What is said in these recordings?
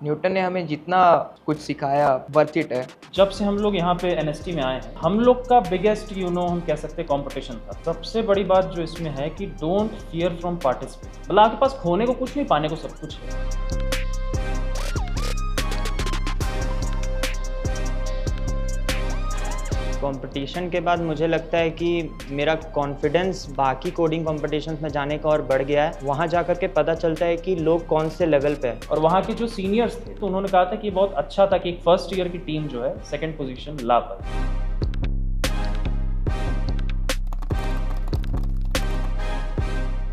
Newton ने हमें जितना कुछ सिखाया वर्थ इट है। जब से हम लोग यहाँ पे एनएसटी में आए हैं, हम लोग का बिगेस्ट हम कह सकते हैं कंपटीशन था। सबसे बड़ी बात जो इसमें है कि डोंट फियर फ्रॉम पार्टिसिपेट। मतलब आपके पास खोने को कुछ नहीं, पाने को सब कुछ है। कंपटीशन के बाद मुझे लगता है कि मेरा कॉन्फिडेंस बाकी कोडिंग कॉम्पिटिशन्स में जाने का और बढ़ गया है। वहाँ जा कर के पता चलता है कि लोग कौन से लेवल पे है। और वहाँ के जो सीनियर्स थे तो उन्होंने कहा था कि बहुत अच्छा था कि एक फर्स्ट ईयर की टीम जो है सेकंड पोजीशन ला पाए।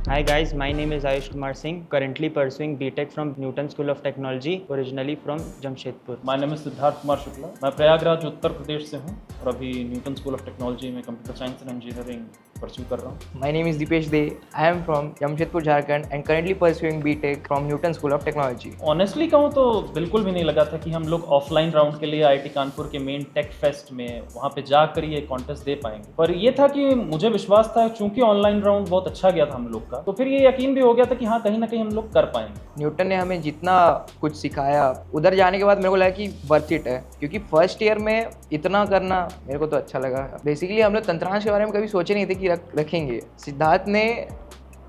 Hi guys, my name is Ayush Kumar Singh, currently pursuing BTech from Newton School of Technology, originally from Jamshedpur. My name is Siddharth Kumar Shukla. मैं प्रयागराज उत्तर प्रदेश से हूँ और अभी न्यूटन स्कूल ऑफ टेक्नोलॉजी में computer science and engineering pursue कर रहा हूँ। My name is Dipesh De. I am from Jamshedpur, Jharkhand and currently pursuing BTech from Newton School of Technology. Honestly कहूँ तो बिल्कुल भी नहीं लगा था कि हम लोग ऑफलाइन राउंड के लिए आईआईटी कानपुर के मेन टेक फेस्ट में वहाँ पे जाकर ये कॉन्टेस्ट दे पाएंगे। पर ये था कि मुझे विश्वास था, चूंकि ऑनलाइन राउंड बहुत अच्छा गया था हम लोग का, तो फिर ये यकीन भी हो गया था कि हाँ, कहीं ना कहीं हम लोग कर पाएंगे। न्यूटन ने हमें जितना कुछ सिखाया उधर जाने के बाद मेरे को लगा कि वर्थ इट है, क्योंकि फर्स्ट ईयर में इतना करना मेरे को तो अच्छा लगा। बेसिकली हम लोग तंत्रांश के बारे में कभी सोचे नहीं थे कि रखेंगे। सिद्धार्थ ने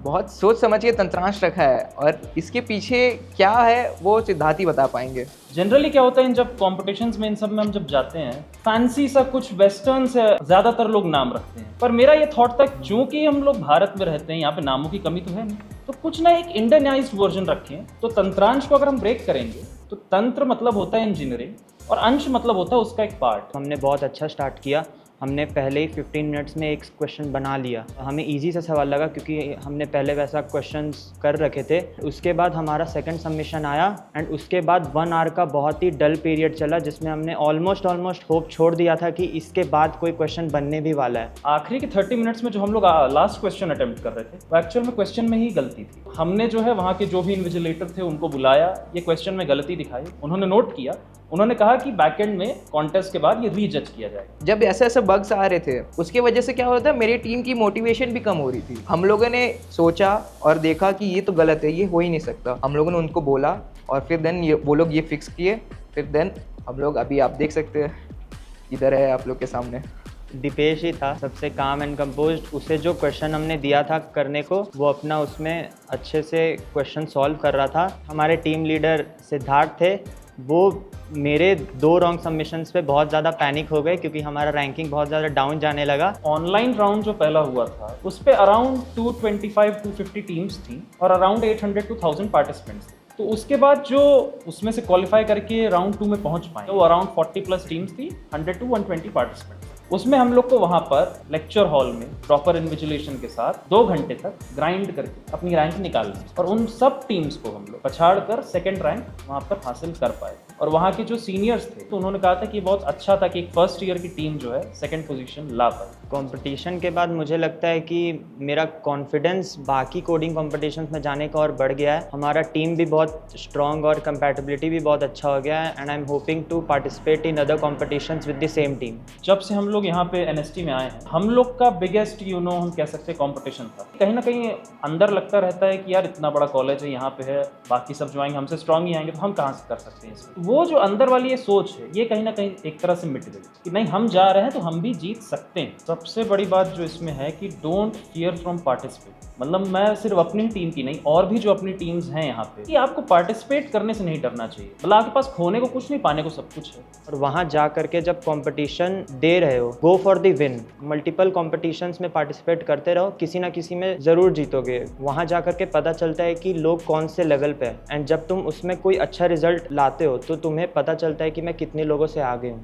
बहुत सोच समझ के तंत्रांश रखा है और इसके पीछे क्या है वो सिद्धार्थ ही बता पाएंगे। जनरली क्या होता है इन जब कॉम्पिटिशन्स में, इन सब में हम जब जाते हैं, फैंसी सा कुछ वेस्टर्न से ज़्यादातर लोग नाम रखते हैं। पर मेरा ये थॉट था, चूंकि हम लोग भारत में रहते हैं, यहाँ पे नामों की कमी तो है नहीं, तो कुछ ना एक इंडियनाइज्ड वर्जन रखें। तो तंत्रांश को अगर हम ब्रेक करेंगे तो तंत्र मतलब होता है इंजीनियरिंग और अंश मतलब होता है उसका एक पार्ट। हमने बहुत अच्छा स्टार्ट किया। हमने पहले ही 15 मिनट्स में एक क्वेश्चन बना लिया। हमें इजी सा सवाल लगा क्योंकि हमने पहले वैसा क्वेश्चंस कर रखे थे। उसके बाद हमारा सेकंड सबमिशन आया एंड उसके बाद 1 आवर का बहुत ही डल पीरियड चला, जिसमें हमने ऑलमोस्ट होप छोड़ दिया था कि इसके बाद कोई क्वेश्चन बनने भी वाला है। आखिरी के 30 मिनट्स में जो हम लोग लास्ट क्वेश्चन अटेम्प्ट कर रहे थे, वो एक्चुअल में क्वेश्चन में ही गलती थी। हमने जो है वहाँ के जो भी इन्विजिलेटर थे उनको बुलाया, ये क्वेश्चन में गलती दिखाई, उन्होंने नोट किया, उन्होंने कहा कि बैकएंड में कॉन्टेस्ट के बाद ये रीजज किया जाएगा। जब ऐसे बग्स आ रहे थे उसकी वजह से क्या होता है, मेरी टीम की मोटिवेशन भी कम हो रही थी। हम लोगों ने सोचा और देखा कि ये तो गलत है, ये हो ही नहीं सकता। हम लोगों ने उनको बोला और फिर देन वो लोग ये फिक्स किए। फिर देन हम लोग अभी आप देख सकते हैं इधर है आप लोग के सामने। दीपेश ही था सबसे काम एंड कंपोज्ड। उसे जो क्वेश्चन हमने दिया था करने को, वो अपना उसमें अच्छे से क्वेश्चन सॉल्व कर रहा था। हमारे टीम लीडर सिद्धार्थ थे, वो मेरे 2 रॉन्ग सबमिशंस पे बहुत ज़्यादा पैनिक हो गए क्योंकि हमारा रैंकिंग बहुत ज़्यादा डाउन जाने लगा। ऑनलाइन राउंड जो पहला हुआ था उस पे अराउंड 225-250 टीम्स थी और अराउंड 800 to 1000 पार्टिसिपेंट्स थे। तो उसके बाद जो उसमें से क्वालिफाई करके राउंड 2 में पहुंच पाए, तो वो अराउंड 40+ टीम्स थी, 100 to 120 पार्टिसिपेंट्स। उसमें हम लोग को वहाँ पर लेक्चर हॉल में प्रॉपर इन्विजिलेशन के साथ 2 घंटे तक ग्राइंड करके अपनी रैंक निकालनी और उन सब टीम्स को हम लोग पछाड़ कर सेकेंड रैंक वहाँ पर हासिल कर पाए। और वहाँ के जो सीनियर्स थे तो उन्होंने कहा था कि बहुत अच्छा था कि एक फर्स्ट ईयर की टीम जो है सेकेंड पोजीशन ला पाए। कंपटीशन के बाद मुझे लगता है कि मेरा कॉन्फिडेंस बाकी कोडिंग कॉम्पिटिशन्स में जाने का और बढ़ गया है। हमारा टीम भी बहुत स्ट्रॉन्ग और कंपैटिबिलिटी भी बहुत अच्छा हो गया है and I am hoping to participate in other competitions with the same team. जब से हम लोग यहाँ पे एनएसटी में आए हैं, हम लोग का बिगेस्ट हम कह सकते हैं कंपटीशन था। कहीं ना कहीं अंदर लगता रहता है कि यार इतना बड़ा कॉलेज है, यहाँ पे है, बाकी सब जो आएंगे हमसे स्ट्रांग ही आएंगे, तो हम कहाँ से कर सकते हैं इसमें। वो जो अंदर वाली ये सोच है, ये कहीं ना कहीं एक तरह से मिट गई कि नहीं, हम जा रहे हैं तो हम भी जीत सकते हैं। सबसे बड़ी बात जो इसमें है कि डोंट फियर फ्रॉम पार्टिसिपेट। मतलब मैं सिर्फ अपनी टीम की नहीं, और भी जो अपनी टीम्स हैं यहाँ पे, कि आपको पार्टिसिपेट करने से नहीं डरना चाहिए। मतलब आपके पास खोने को कुछ नहीं, पाने को सब कुछ है। और वहाँ जा करके जब कंपटीशन दे रहे हो, go for the win. Multiple competitions में पार्टिसिपेट करते रहो, किसी ना किसी में ज़रूर जीतोगे। वहाँ जा करके पता चलता है कि लोग कौन से लेवल पे हैं एंड जब तुम उसमें कोई अच्छा रिजल्ट लाते हो तो तुम्हें पता चलता है कि मैं कितने लोगों से आगे हूँ।